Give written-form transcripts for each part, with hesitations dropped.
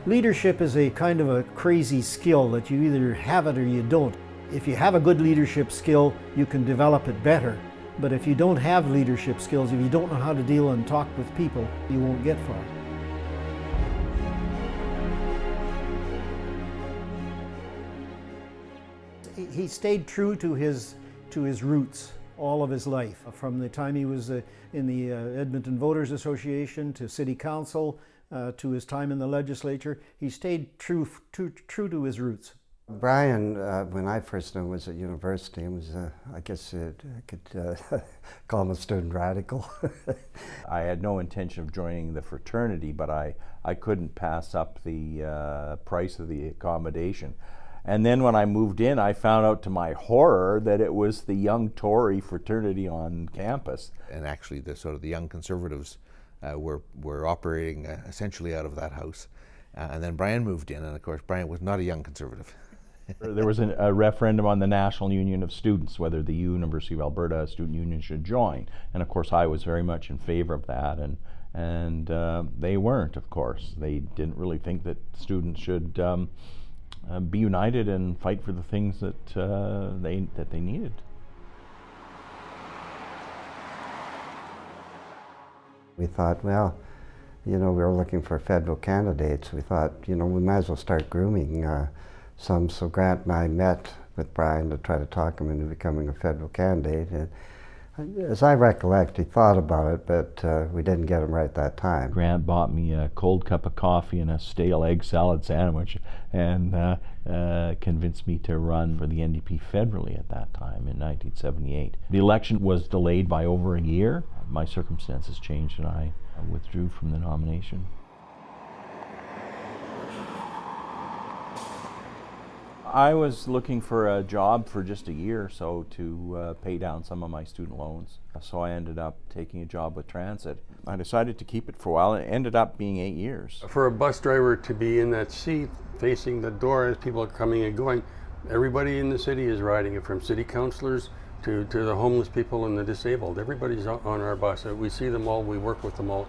Leadership is a kind of a crazy skill that you either have it or you don't. If you have a good leadership skill, you can develop it better. But if you don't have leadership skills, if you don't know how to deal and talk with people, you won't get far. He stayed true to his roots all of his life. From the time he was in the Edmonton Voters Association to City Council, to his time in the legislature, he stayed true to his roots. Brian, when I first knew him, was at university and was, I guess I could call him a student radical. I had no intention of joining the fraternity, but I couldn't pass up the price of the accommodation. And then when I moved in, I found out to my horror that it was the young Tory fraternity on campus. And actually the young conservatives were operating essentially out of that house. And then Brian moved in, and of course Brian was not a young conservative. There was a referendum on the National Union of Students, whether the University of Alberta Student Union should join. And of course I was very much in favor of that, and they weren't, of course. They didn't really think that students should be united and fight for the things that they needed. We thought, well, we were looking for federal candidates. We thought, we might as well start grooming some. So Grant and I met with Brian to try to talk him into becoming a federal candidate. And as I recollect, he thought about it, but we didn't get him right that time. Grant bought me a cold cup of coffee and a stale egg salad sandwich, and convinced me to run for the NDP federally at that time in 1978. The election was delayed by over a year. My circumstances changed and I withdrew from the nomination. I was looking for a job for just a year or so to pay down some of my student loans. So I ended up taking a job with Transit. I decided to keep it for a while, and it ended up being 8 years. For a bus driver to be in that seat facing the door as people are coming and going, everybody in the city is riding it, from city councillors to the homeless people and the disabled. Everybody's on our bus. We see them all, we work with them all.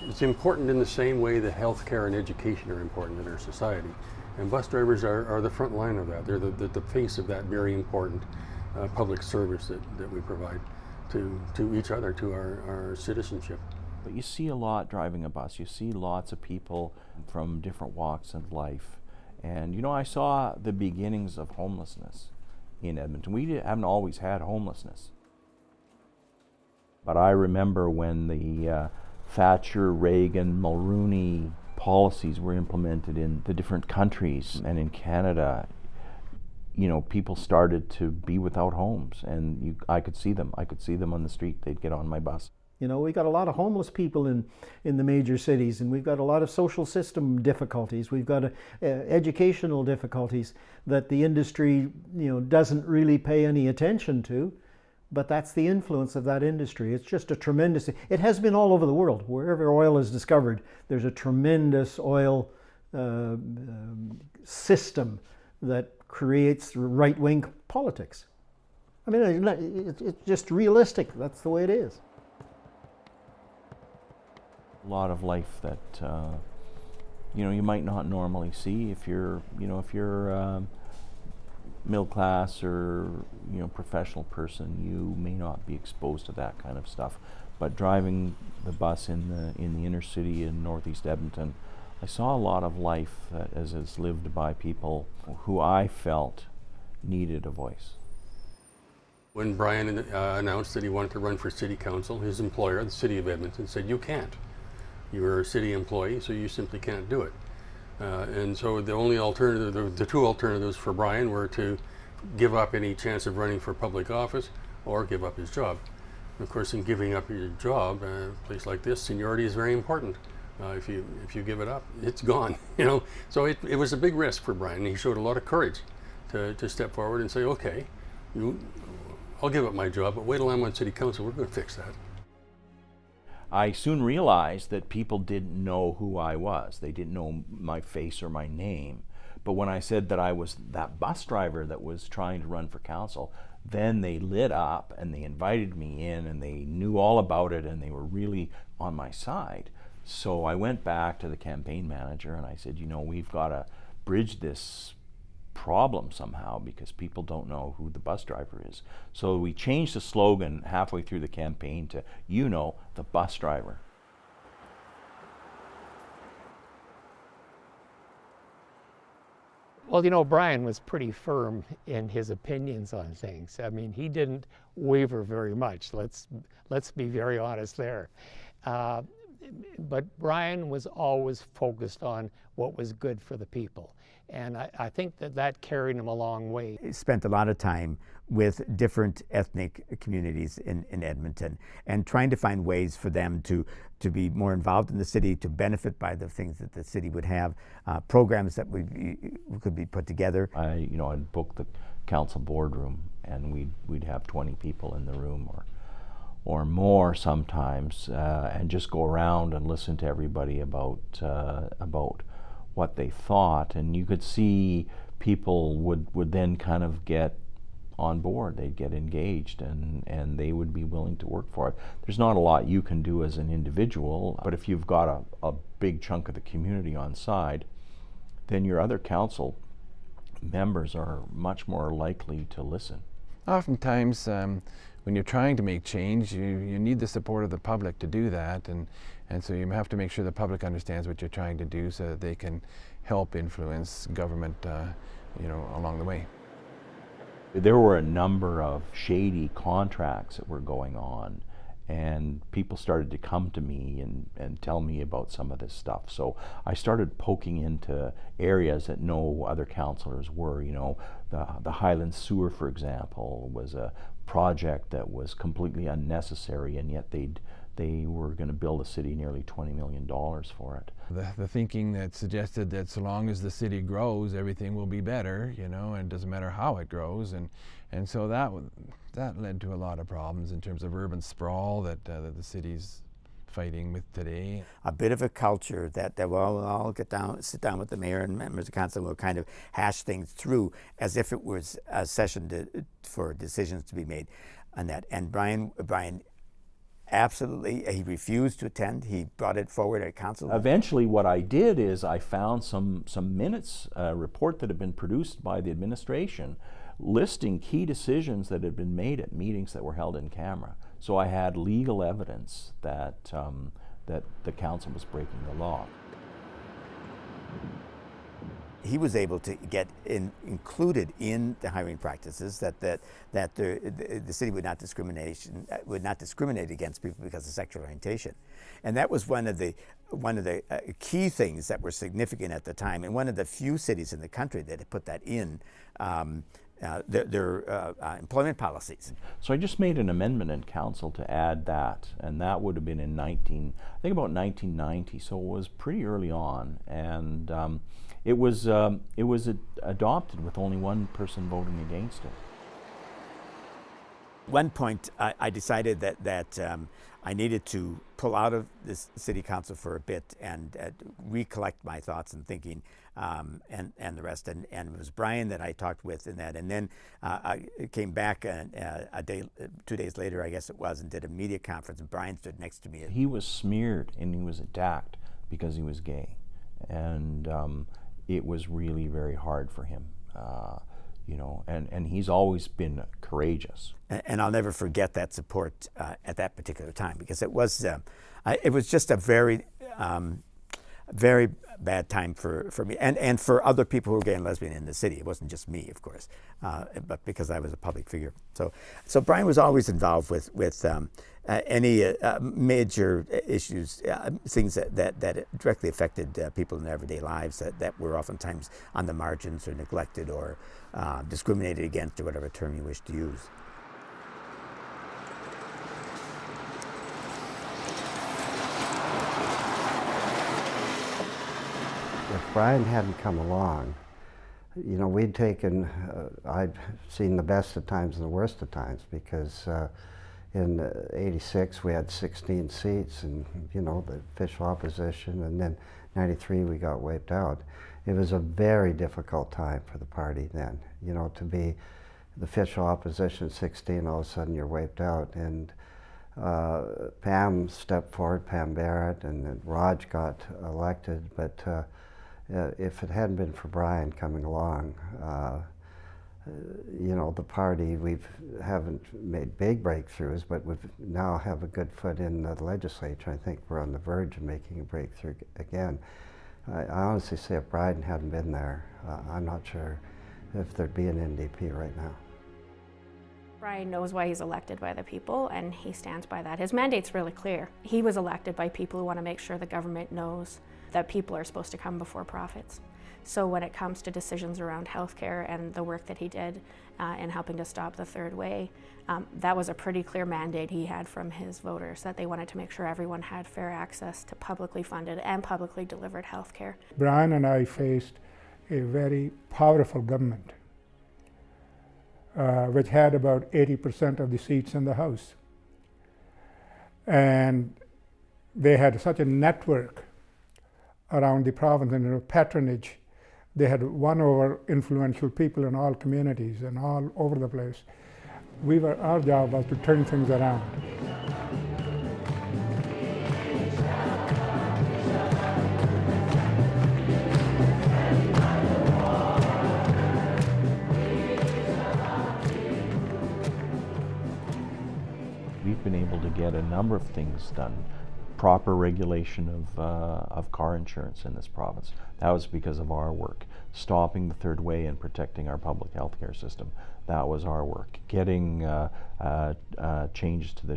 It's important in the same way that healthcare and education are important in our society. And bus drivers are the front line of that. They're the face of that very important public service that we provide to each other, to our citizenship. But you see a lot driving a bus. You see lots of people from different walks of life. And I saw the beginnings of homelessness in Edmonton. We haven't always had homelessness. But I remember when the Thatcher, Reagan, Mulroney policies were implemented in the different countries, and in Canada, people started to be without homes, and I could see them. I could see them on the street. They'd get on my bus. We've got a lot of homeless people in the major cities, and we've got a lot of social system difficulties. We've got educational difficulties that the industry, doesn't really pay any attention to. But that's the influence of that industry. It's just a tremendous, it has been all over the world. Wherever oil is discovered, there's a tremendous oil system that creates right-wing politics. I mean, it's just realistic. That's the way it is. A lot of life that, you might not normally see if you're, middle class or professional person. You may not be exposed to that kind of stuff. But driving the bus in the inner city in northeast Edmonton, I saw a lot of life that is lived by people who I felt needed a voice. When Brian announced that he wanted to run for city council, his employer, the city of Edmonton, said, "You can't. You're a city employee, so you simply can't do it." And so the only alternative, the two alternatives for Brian were to give up any chance of running for public office or give up his job. And of course, in giving up your job, a place like this, seniority is very important. If you give it up, it's gone. So it was a big risk for Brian. He showed a lot of courage to step forward and say, "Okay, I'll give up my job, but wait till I'm on city council. We're going to fix that." I soon realized that people didn't know who I was. They didn't know my face or my name. But when I said that I was that bus driver that was trying to run for council, then they lit up and they invited me in and they knew all about it and they were really on my side. So I went back to the campaign manager and I said, you know, we've got to bridge this problem somehow because people don't know who the bus driver is. So we changed the slogan halfway through the campaign to, you know, the bus driver. Well, you know, Brian was pretty firm in his opinions on things. I mean, he didn't waver very much. Let's be very honest there. But Brian was always focused on what was good for the people. And I think that carried him a long way. He spent a lot of time with different ethnic communities in Edmonton and trying to find ways for them to be more involved in the city, to benefit by the things that the city would have, programs that could be put together. I'd book the council boardroom and we'd have 20 people in the room or more sometimes, and just go around and listen to everybody about what they thought, and you could see people would then kind of get on board. They'd get engaged and they would be willing to work for it. There's not a lot you can do as an individual, but if you've got a big chunk of the community on side, then your other council members are much more likely to listen. Oftentimes when you're trying to make change, you need the support of the public to do that, and so you have to make sure the public understands what you're trying to do so that they can help influence government along the way. There were a number of shady contracts that were going on, and people started to come to me and tell me about some of this stuff. So I started poking into areas that no other councillors were. You know, the Highland Sewer, for example, was a project that was completely unnecessary, and yet they were going to build a city nearly $20 million for it. The thinking that suggested that so long as the city grows, everything will be better, and it doesn't matter how it grows, and so that led to a lot of problems in terms of urban sprawl that the city's fighting with today. A bit of a culture that we'll all sit down with the mayor and members of council, and we'll kind of hash things through as if it was a session for decisions to be made on that. And Brian absolutely, he refused to attend. He brought it forward at council. Eventually what I did is I found some minutes, a report that had been produced by the administration listing key decisions that had been made at meetings that were held in camera. So I had legal evidence that the council was breaking the law. He was able to get included in the hiring practices that the city would not discriminate against people because of sexual orientation, and that was one of the key things that were significant at the time, and one of the few cities in the country that had put that in their employment policies. So I just made an amendment in council to add that, and that would have been in about 1990. So it was pretty early on, and it was adopted with only one person voting against it. At one point, I decided that I needed to pull out of this city council for a bit and recollect my thoughts and thinking, and the rest. And it was Brian that I talked with in that. And then I came back 2 days later, I guess it was, and did a media conference. And Brian stood next to me. He was smeared and he was attacked because he was gay, and it was really very hard for him. And he's always been courageous. And I'll never forget that support at that particular time, because it was just a very, very bad time for me and for other people who were gay and lesbian in the city. It wasn't just me, of course, but because I was a public figure. So Brian was always involved with any major issues, things that directly affected people in their everyday lives that were oftentimes on the margins or neglected or discriminated against, or whatever term you wish to use. If Brian hadn't come along, we'd taken, I'd seen the best of times and the worst of times, because in '86 we had 16 seats and, the official opposition, and then '93 we got wiped out. it was a very difficult time for the party then. You know, to be the official opposition 16, all of a sudden you're wiped out. And Pam stepped forward, Pam Barrett, and then Raj got elected. But if it hadn't been for Brian coming along, you know, the party, haven't made big breakthroughs, but we now have a good foot in the legislature. I think we're on the verge of making a breakthrough again. I honestly say if Brian hadn't been there, I'm not sure if there'd be an NDP right now. Brian knows why he's elected by the people, and he stands by that. His mandate's really clear. He was elected by people who want to make sure the government knows that people are supposed to come before profits. So when it comes to decisions around healthcare and the work that he did in helping to stop the third way, that was a pretty clear mandate he had from his voters, that they wanted to make sure everyone had fair access to publicly funded and publicly delivered healthcare. Brian and I faced a very powerful government, which had about 80% of the seats in the House. And they had such a network around the province and patronage. They had won over influential people in all communities and all over the place. Our job was to turn things around. We've been able to get a number of things done. Proper regulation of car insurance in this province. That was because of our work. Stopping the third way and protecting our public health care system. That was our work. Getting changes to the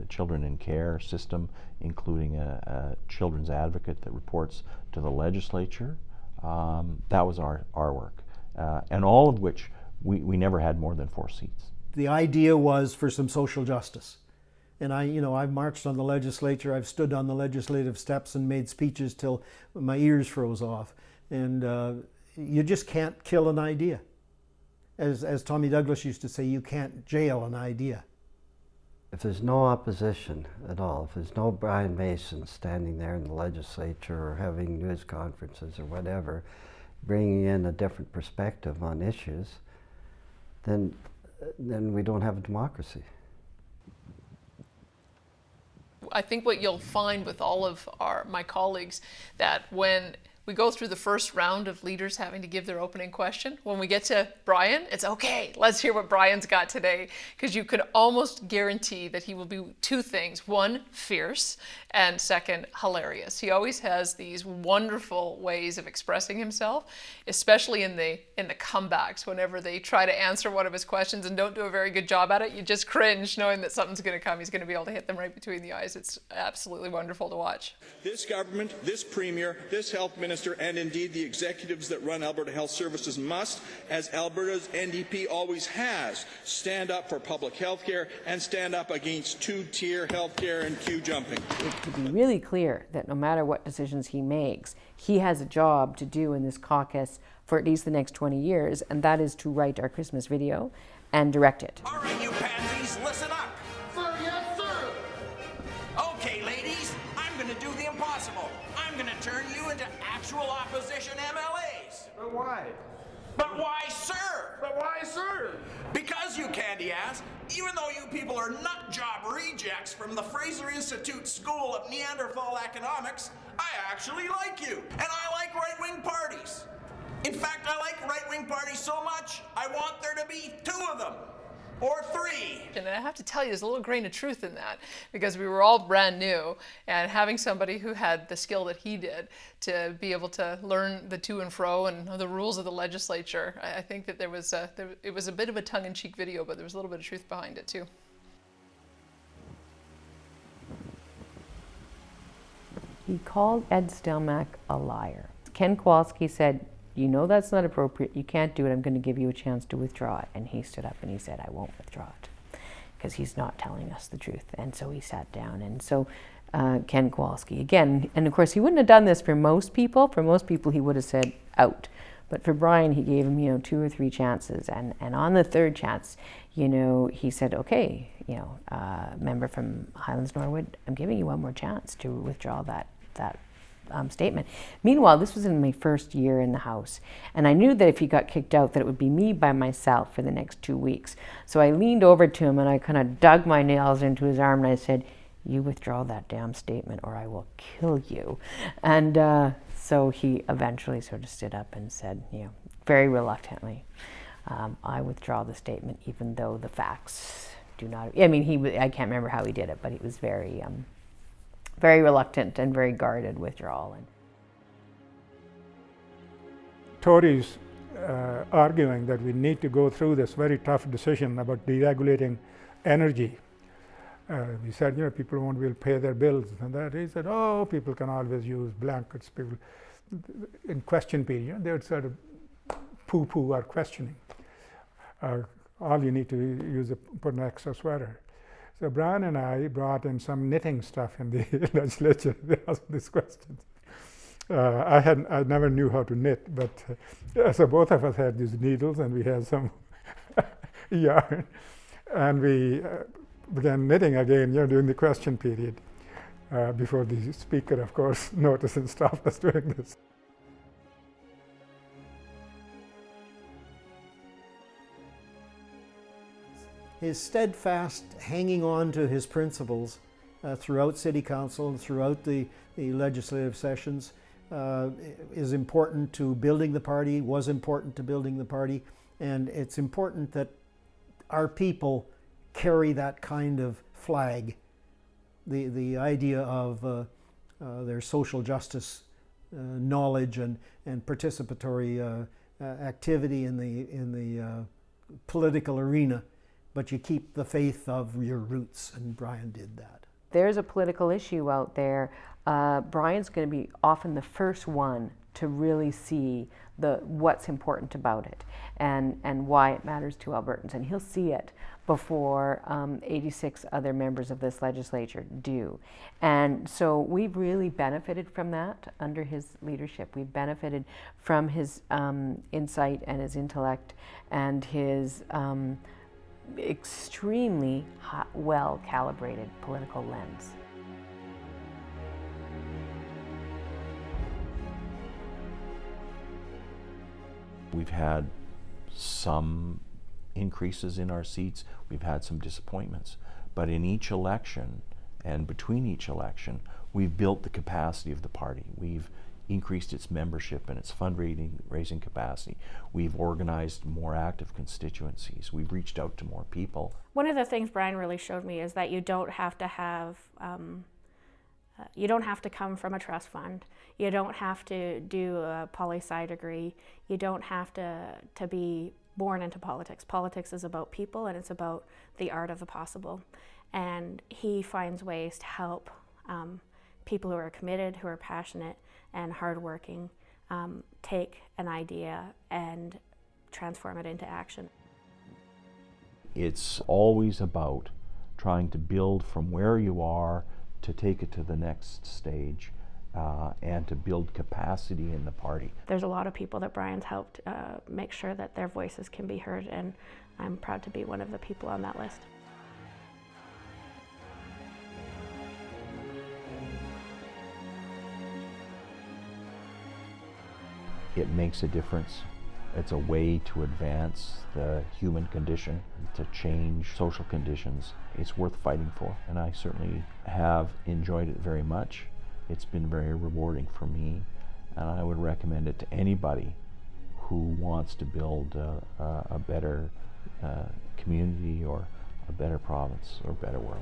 children in care system, including a children's advocate that reports to the legislature. That was our work. And all of which we never had more than 4 seats. The idea was for some social justice. And I've marched on the legislature, I've stood on the legislative steps and made speeches till my ears froze off. And you just can't kill an idea. As Tommy Douglas used to say, you can't jail an idea. If there's no opposition at all, if there's no Brian Mason standing there in the legislature or having news conferences or whatever, bringing in a different perspective on issues, then we don't have a democracy. I think what you'll find with all of my colleagues, that when we go through the first round of leaders having to give their opening question, when we get to Brian, it's okay, let's hear what Brian's got today, because you could almost guarantee that he will be 2 things. 1, fierce, and 2nd, hilarious. He always has these wonderful ways of expressing himself, especially in the comebacks. Whenever they try to answer one of his questions and don't do a very good job at it, you just cringe knowing that something's going to come. He's going to be able to hit them right between the eyes. It's absolutely wonderful to watch. This government, this premier, this health minister, and indeed the executives that run Alberta Health Services must, as Alberta's NDP always has, stand up for public health care and stand up against 2-tier health care and queue jumping. To be really clear that no matter what decisions he makes, he has a job to do in this caucus for at least the next 20 years, and that is to write our Christmas video and direct it. All right, you pansies, listen up. Sir, yes, sir. Okay, ladies, I'm going to do the impossible. I'm going to turn you into actual opposition MLAs. But why? But why, sir? But why, sir? Because, you candy ass, even though you people are nut job rejects from the Fraser Institute School of Neanderthal Economics, I actually like you, and I like right-wing parties. In fact, I like right-wing parties so much, I want there to be 2 of them. Or 3. And I have to tell you, there's a little grain of truth in that, because we were all brand new, and having somebody who had the skill that he did to be able to learn the to and fro and the rules of the legislature, I think that it was a bit of a tongue-in-cheek video, but there was a little bit of truth behind it too. He called Ed Stelmach a liar. Ken Kowalski said, "You know that's not appropriate, you can't do it, I'm going to give you a chance to withdraw it." And he stood up and he said, "I won't withdraw it," because he's not telling us the truth. And so he sat down. And so Ken Kowalski, again, and of course he wouldn't have done this for most people. For most people he would have said out. But for Brian, he gave him, 2 or 3 chances. And on the 3rd chance, he said, "Okay, member from Highlands Norwood, I'm giving you one more chance to withdraw that statement. Meanwhile, this was in my first year in the House, and I knew that if he got kicked out that it would be me by myself for the next 2 weeks. So I leaned over to him and I kind of dug my nails into his arm and I said, "You withdraw that damn statement or I will kill you." And so he eventually sort of stood up and said, very reluctantly, "I withdraw the statement even though the facts do not..." I mean, I can't remember how he did it, but he was very very reluctant and very guarded withdrawal. Tories arguing that we need to go through this very tough decision about deregulating energy. We said, people won't be able to pay their bills, and that he said, "Oh, people can always use blankets." People in question period, they would sort of poo-poo our questioning. All you need to use is put an extra sweater. So Brian and I brought in some knitting stuff in the legislature. They asked these questions. I never knew how to knit, but so both of us had these needles and we had some yarn, and we began knitting again, during the question period, before the speaker, of course, noticed and stopped us doing this. His steadfast hanging on to his principles throughout City Council and throughout the legislative sessions is important to building the party, was important to building the party, and it's important that our people carry that kind of flag. The idea of their social justice knowledge and participatory activity in the political arena, but you keep the faith of your roots, and Brian did that. There's a political issue out there. Brian's going to be often the first one to really see what's important about it and why it matters to Albertans, and he'll see it before 86 other members of this legislature do. And so we've really benefited from that under his leadership. We've benefited from his insight and his intellect and his extremely well-calibrated political lens. We've had some increases in our seats, we've had some disappointments, but in each election and between each election, we've built the capacity of the party. We've increased its membership and its fundraising capacity. We've organized more active constituencies. We've reached out to more people. One of the things Brian really showed me is that you don't have to have, you don't have to come from a trust fund. You don't have to do a poli-sci degree. You don't have to be born into politics. Politics is about people and it's about the art of the possible. And he finds ways to help people who are committed, who are passionate and hardworking, take an idea and transform it into action. It's always about trying to build from where you are to take it to the next stage and to build capacity in the party. There's a lot of people that Brian's helped make sure that their voices can be heard, and I'm proud to be one of the people on that list. It makes a difference. It's a way to advance the human condition, to change social conditions. It's worth fighting for, and I certainly have enjoyed it very much. It's been very rewarding for me, and I would recommend it to anybody who wants to build a better community or a better province or a better world.